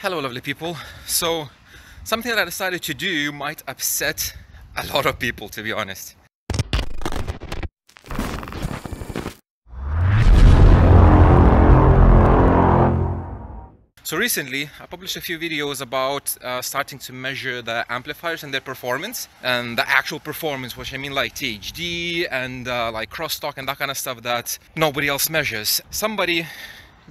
Hello lovely people. So something that I decided to do might upset a lot of people, to be honest. So recently I published a few videos about starting to measure the amplifiers and their performance, and the actual performance, which I mean like THD and like crosstalk and that kind of stuff that nobody else measures. Somebody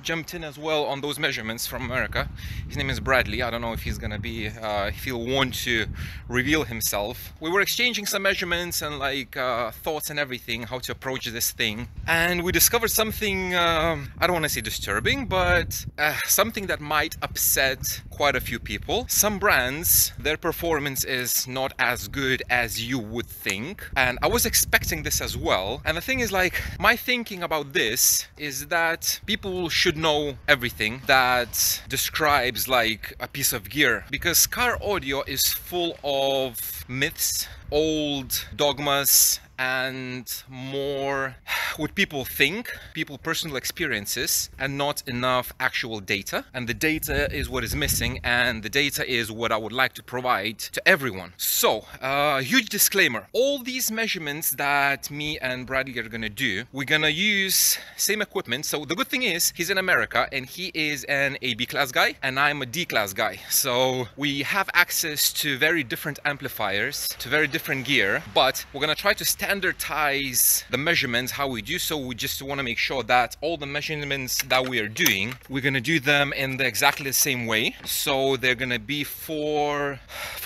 jumped in as well on those measurements from America. His name is Bradley. I don't know if he's gonna be if he'll want to reveal himself. We were exchanging some measurements and like thoughts and everything, how to approach this thing, and we discovered something I don't want to say disturbing, but something that might upset quite a few people. Some brands, their performance is not as good as you would think, and I was expecting this as well. And the thing is, like, my thinking about this is that people should know everything that describes like a piece of gear, because car audio is full of myths, old dogmas, and more what people think, people personal experiences, and not enough actual data. And the data is what is missing, and the data is what I would like to provide to everyone. So huge disclaimer: all these measurements that me and Bradley are gonna do, we're gonna use same equipment. So the good thing is he's in America and he is an AB class guy and I'm a D class guy, so we have access to very different amplifiers, to very different gear, but we're gonna try to standardize the measurements how we do. So we just want to make sure that all the measurements that we are doing, we're gonna do them in exactly the same way, so they're gonna be for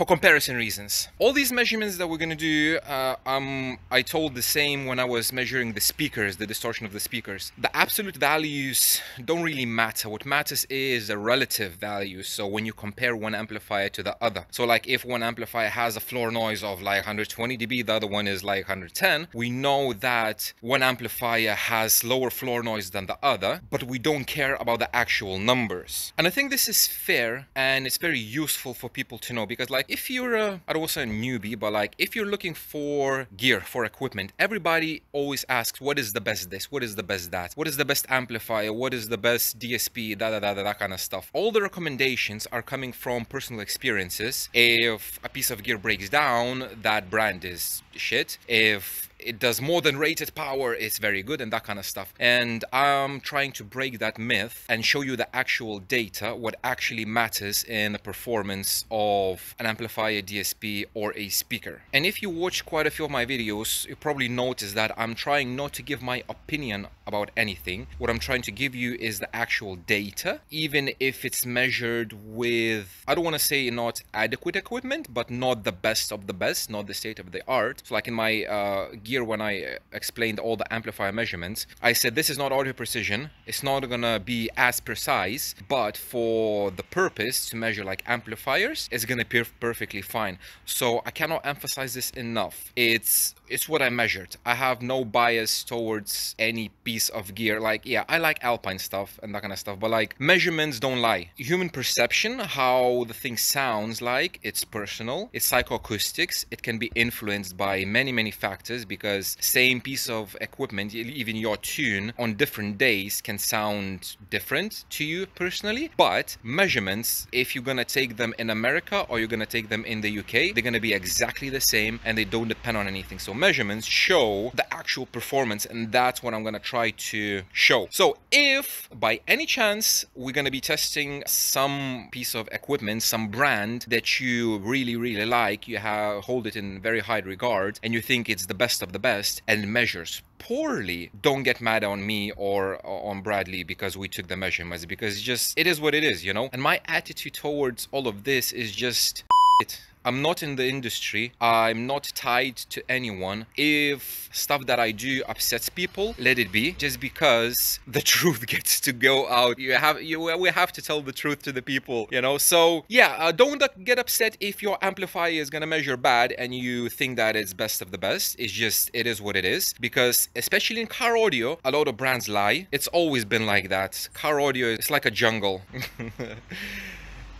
comparison reasons. All these measurements that we're gonna do, I told the same when I was measuring the speakers, the distortion of the speakers. The absolute values don't really matter. What matters is the relative values. So when you compare one amplifier to the other, so like if one amplifier has a floor noise of like 120 dB, the other one is like 110, we know that one amplifier has lower floor noise than the other, but we don't care about the actual numbers. And I think this is fair and it's very useful for people to know, because like if you're I don't want to say a newbie, but like if you're looking for gear, for equipment, everybody always asks what is the best this, what is the best that, what is the best amplifier, what is the best DSP, that kind of stuff. All the recommendations are coming from personal experiences. If a piece of gear breaks down, that brand is shit. If it does more than rated power, it's very good, and that kind of stuff. And I'm trying to break that myth and show you the actual data, what actually matters in the performance of an amplifier, DSP, or a speaker. And if you watch quite a few of my videos, you probably notice that I'm trying not to give my opinion about anything. What I'm trying to give you is the actual data, even if it's measured with, I don't want to say not adequate equipment, but not the best of the best, not the state of the art. So like in my gear, when I explained all the amplifier measurements, I said this is not audio precision, it's not gonna be as precise, but for the purpose to measure like amplifiers, it's gonna be perfectly fine. So I cannot emphasize this enough. It's what I measured. I have no bias towards any piece of gear. Like, yeah, I like Alpine stuff and that kind of stuff, but like measurements don't lie. Human perception, how the thing sounds like, it's personal, it's psychoacoustics. It can be influenced by many factors, because same piece of equipment, even your tune on different days can sound different to you personally. But measurements, if you're gonna take them in America or you're gonna take them in the UK, they're gonna be exactly the same and they don't depend on anything. So measurements show the actual performance, and that's what I'm gonna try to show. So if by any chance we're gonna be testing some piece of equipment, some brand that you really like, you hold it in very high regard, and you think it's the best of the best, and measures poorly, don't get mad on me or on Bradley because we took the measurements, because it is what it is, you know. And my attitude towards all of this is just it. I'm not in the industry, I'm not tied to anyone. If stuff that I do upsets people, let it be, just because the truth gets to go out. We have to tell the truth to the people, you know. So yeah, don't get upset if your amplifier is gonna measure bad and you think that it's best of the best. It's just, it is what it is, because especially in car audio, a lot of brands lie. It's always been like that. Car audio is like a jungle.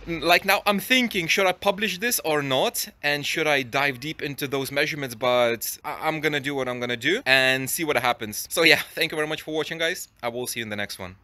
Like now I'm thinking, should I publish this or not, and should I dive deep into those measurements? But I'm gonna do what I'm gonna do and see what happens. So yeah, thank you very much for watching, guys. I will see you in the next one.